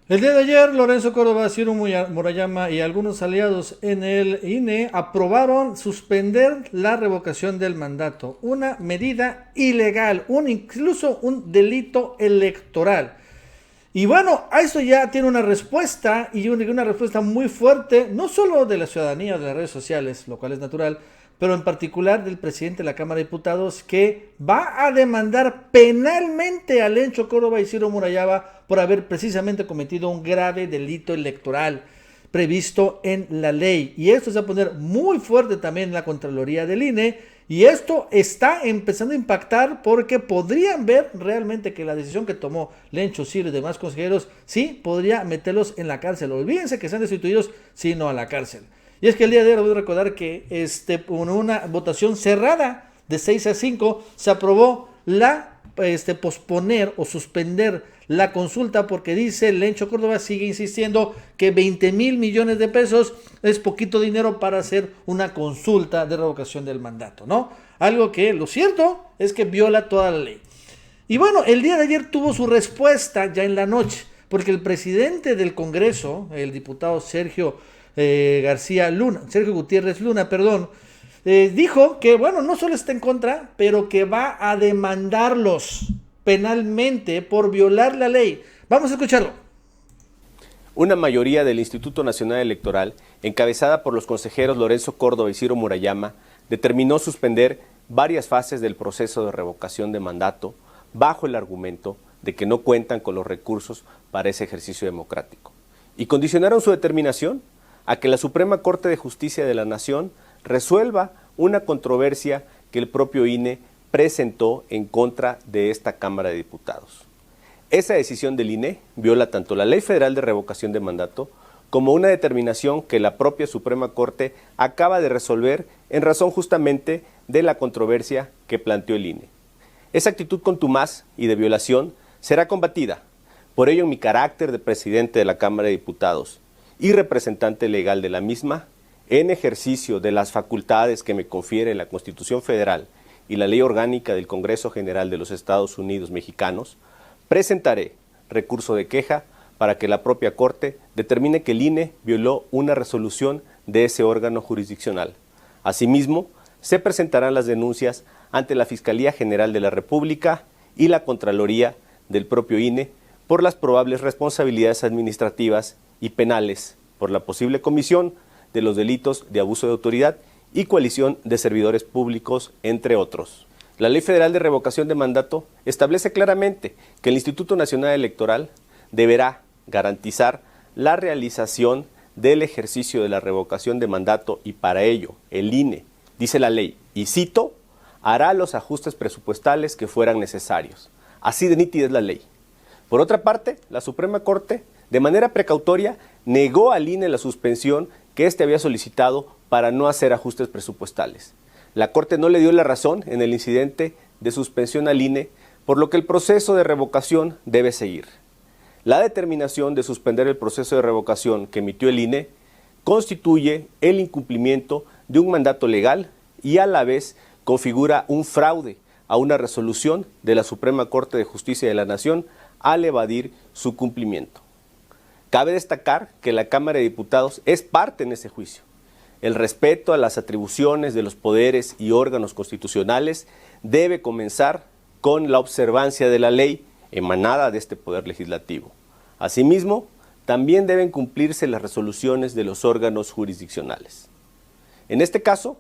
El día de ayer, Lorenzo Córdoba, Ciro Murayama y algunos aliados en el INE aprobaron suspender la revocación del mandato, una medida ilegal, incluso un delito electoral. Y bueno, a esto ya tiene una respuesta y una respuesta muy fuerte, no solo de la ciudadanía o de las redes sociales, lo cual es natural, pero en particular del presidente de la Cámara de Diputados, que va a demandar penalmente a Lencho Córdoba y Ciro Murayama por haber precisamente cometido un grave delito electoral previsto en la ley. Y esto se va a poner muy fuerte también en la Contraloría del INE. Y esto está empezando a impactar porque podrían ver realmente que la decisión que tomó Lencho, Ciro y demás consejeros, sí, podría meterlos en la cárcel. Olvídense que sean destituidos, sino a la cárcel. Y es que el día de hoy les voy a recordar que con una votación cerrada de 6-5 se aprobó posponer o suspender la consulta porque dice Lencho Córdoba, sigue insistiendo que 20,000 millones de pesos es poquito dinero para hacer una consulta de revocación del mandato, ¿no? Algo que lo cierto es que viola toda la ley. Y bueno, el día de ayer tuvo su respuesta ya en la noche, porque el presidente del Congreso, el diputado Sergio Gutiérrez Luna, perdón, dijo que, bueno, no solo está en contra, pero que va a demandarlos penalmente por violar la ley. Vamos a escucharlo. Una mayoría del Instituto Nacional Electoral, encabezada por los consejeros Lorenzo Córdoba y Ciro Murayama, determinó suspender varias fases del proceso de revocación de mandato bajo el argumento de que no cuentan con los recursos para ese ejercicio democrático. Y condicionaron su determinación a que la Suprema Corte de Justicia de la Nación resuelva una controversia que el propio INE presentó en contra de esta Cámara de Diputados. Esa decisión del INE viola tanto la Ley Federal de Revocación de Mandato como una determinación que la propia Suprema Corte acaba de resolver en razón justamente de la controversia que planteó el INE. Esa actitud contumaz y de violación será combatida. Por ello, en mi carácter de presidente de la Cámara de Diputados y representante legal de la misma, en ejercicio de las facultades que me confiere la Constitución Federal y la Ley Orgánica del Congreso General de los Estados Unidos Mexicanos, presentaré recurso de queja para que la propia Corte determine que el INE violó una resolución de ese órgano jurisdiccional. Asimismo, se presentarán las denuncias ante la Fiscalía General de la República y la Contraloría del propio INE por las probables responsabilidades administrativas y penales por la posible comisión de los delitos de abuso de autoridad y coalición de servidores públicos, entre otros. La Ley Federal de Revocación de Mandato establece claramente que el Instituto Nacional Electoral deberá garantizar la realización del ejercicio de la revocación de mandato y para ello el INE, dice la ley, y cito, hará los ajustes presupuestales que fueran necesarios. Así de nítida es la ley. Por otra parte, la Suprema Corte, de manera precautoria, negó al INE la suspensión que éste había solicitado para no hacer ajustes presupuestales. La Corte no le dio la razón en el incidente de suspensión al INE, por lo que el proceso de revocación debe seguir. La determinación de suspender el proceso de revocación que emitió el INE constituye el incumplimiento de un mandato legal y a la vez configura un fraude a una resolución de la Suprema Corte de Justicia de la Nación al evadir su cumplimiento. Cabe destacar que la Cámara de Diputados es parte en ese juicio. El respeto a las atribuciones de los poderes y órganos constitucionales debe comenzar con la observancia de la ley emanada de este poder legislativo. Asimismo, también deben cumplirse las resoluciones de los órganos jurisdiccionales. En este caso,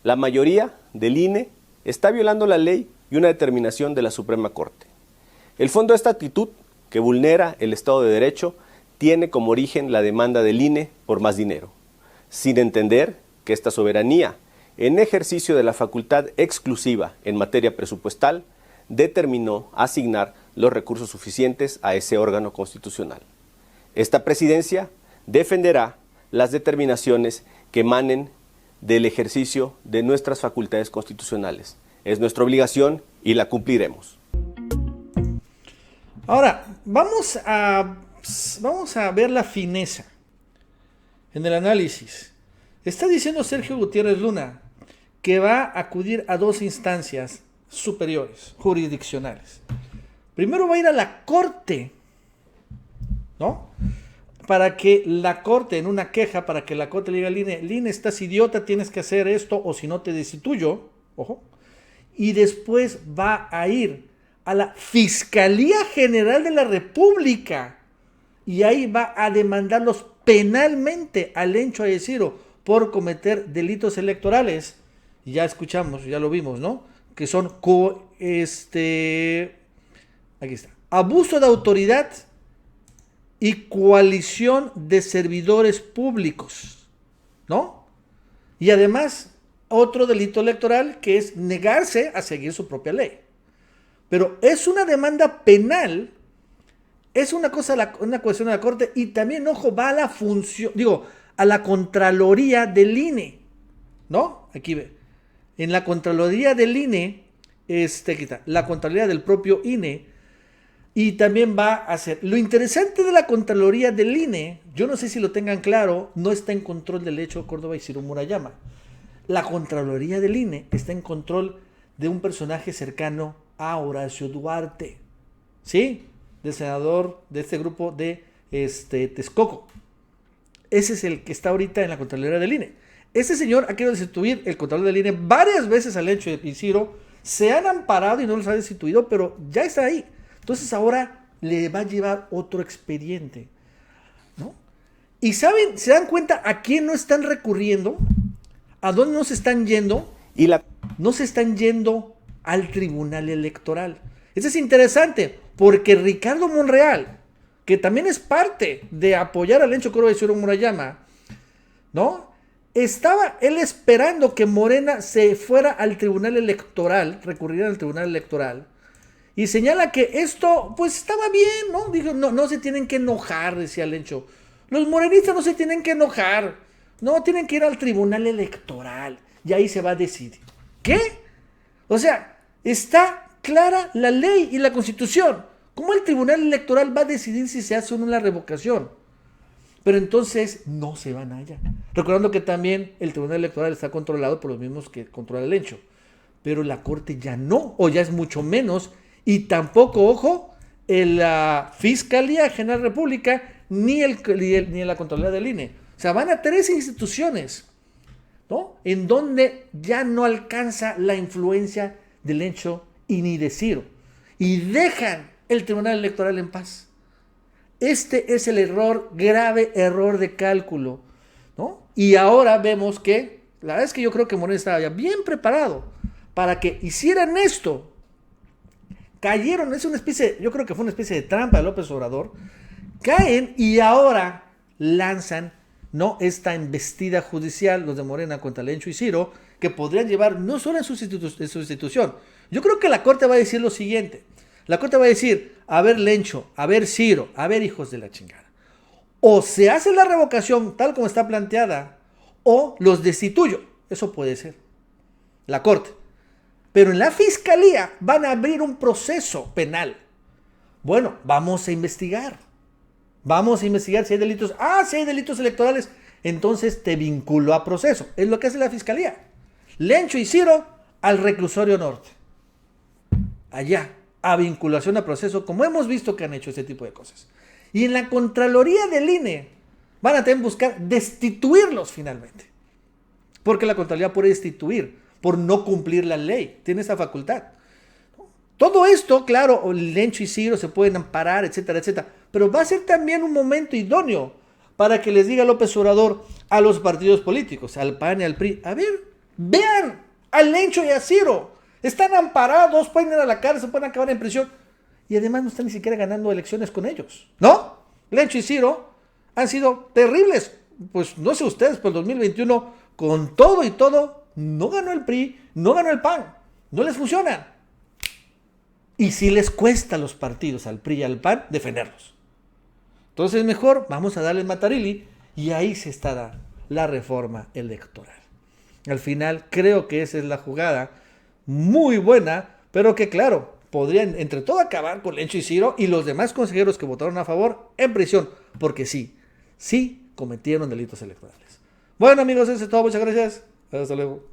la mayoría del INE está violando la ley y una determinación de la Suprema Corte. El fondo de esta actitud, que vulnera el Estado de Derecho, tiene como origen la demanda del INE por más dinero, sin entender que esta soberanía, en ejercicio de la facultad exclusiva en materia presupuestal, determinó asignar los recursos suficientes a ese órgano constitucional. Esta presidencia defenderá las determinaciones que emanen del ejercicio de nuestras facultades constitucionales. Es nuestra obligación y la cumpliremos. Ahora, vamos a ver la fineza en el análisis. Está diciendo Sergio Gutiérrez Luna que va a acudir a dos instancias superiores, jurisdiccionales. Primero va a ir a la Corte ¿no? Para que la Corte, en una queja, para que la Corte le diga al INE, estás idiota, tienes que hacer esto, o si no te destituyo, ojo, y después va a ir a la Fiscalía General de la República, y ahí va a demandarlos penalmente a Lencho y a Ciro por cometer delitos electorales. Y ya escuchamos, ya lo vimos, ¿no? Que son, aquí está, abuso de autoridad y coalición de servidores públicos, ¿no? Y además, otro delito electoral que es negarse a seguir su propia ley. Pero es una demanda penal, es una cuestión de la Corte, y también, ojo, va a la función, a la Contraloría del INE, ¿no? Aquí ve. En la Contraloría del INE, aquí está, la Contraloría del propio INE, y también va a hacer. Lo interesante de la Contraloría del INE, yo no sé si lo tengan claro, no está en control del Lencho Córdoba y Ciro Murayama. La Contraloría del INE está en control de un personaje cercano a Horacio Duarte, ¿sí? Del senador de este grupo de Texcoco. Ese es el que está ahorita en la Contraloría del INE. Este señor ha querido destituir el Contralor del INE varias veces al Lencho y Ciro. Se han amparado y no los ha destituido, pero ya está ahí. Entonces ahora le va a llevar otro expediente, ¿no? Y ¿saben? ¿Se dan cuenta a quién no están recurriendo? ¿A dónde no se están yendo? No se están yendo al Tribunal Electoral. Eso es interesante, porque Ricardo Monreal, que también es parte de apoyar al Lencho Córdoba y Ciro Murayama, ¿no? Estaba él esperando que Morena se fuera al Tribunal Electoral, recurriera al Tribunal Electoral, y señala que esto, pues estaba bien, ¿no? Dijo, no se tienen que enojar, decía Lencho. Los morenistas no se tienen que enojar, no, tienen que ir al Tribunal Electoral, y ahí se va a decidir. ¿Qué? O sea, está clara la ley y la Constitución. ¿Cómo el Tribunal Electoral va a decidir si se hace o no la revocación? Pero entonces no se van allá. Recordando que también el Tribunal Electoral está controlado por los mismos que controla el Lencho. Pero la Corte ya no, o ya es mucho menos. Y tampoco, ojo, la Fiscalía General de la República ni la Contraloría del INE. O sea, van a 3 instituciones, ¿no? En donde ya no alcanza la influencia del Lencho y ni de Ciro. Y dejan el Tribunal Electoral en paz. Este es el grave error de cálculo, ¿no? Y ahora vemos que, la verdad es que yo creo que Morena estaba ya bien preparado para que hicieran esto. Cayeron, yo creo que fue una especie de trampa de López Obrador. Caen y ahora lanzan, ¿no?, esta embestida judicial, los de Morena contra Lencho y Ciro, que podrían llevar no solo en su institución. Yo creo que la Corte va a decir lo siguiente. La Corte va a decir, a ver Lencho, a ver Ciro, a ver hijos de la chingada. O se hace la revocación tal como está planteada, o los destituyo. Eso puede ser. La Corte. Pero en la Fiscalía van a abrir un proceso penal. Bueno, vamos a investigar. Vamos a investigar si hay delitos. Si hay delitos electorales, entonces te vinculo a proceso. Es lo que hace la Fiscalía. Lencho y Ciro al reclusorio norte. Allá, a vinculación a proceso, como hemos visto que han hecho ese tipo de cosas. Y en la Contraloría del INE van a también buscar destituirlos finalmente. Porque la Contraloría puede destituir por no cumplir la ley. Tiene esa facultad. Todo esto, claro, Lencho y Ciro se pueden amparar, etcétera, etcétera. Pero va a ser también un momento idóneo para que les diga López Obrador a los partidos políticos, al PAN y al PRI, a ver, vean al Lencho y a Ciro. Están amparados, pueden ir a la cárcel, pueden acabar en prisión. Y además no están ni siquiera ganando elecciones con ellos, ¿no? Lencho y Ciro han sido terribles. Pues no sé ustedes, pero el 2021, con todo y todo, no ganó el PRI, no ganó el PAN. No les funciona. Y sí les cuesta a los partidos, al PRI y al PAN, defenderlos. Entonces mejor vamos a darle el matarili y ahí se está la reforma electoral. Al final creo que esa es la jugada muy buena, pero que claro, podrían entre todo acabar con Lencho y Ciro y los demás consejeros que votaron a favor en prisión, porque sí cometieron delitos electorales. Bueno amigos, eso es todo, muchas gracias, hasta luego.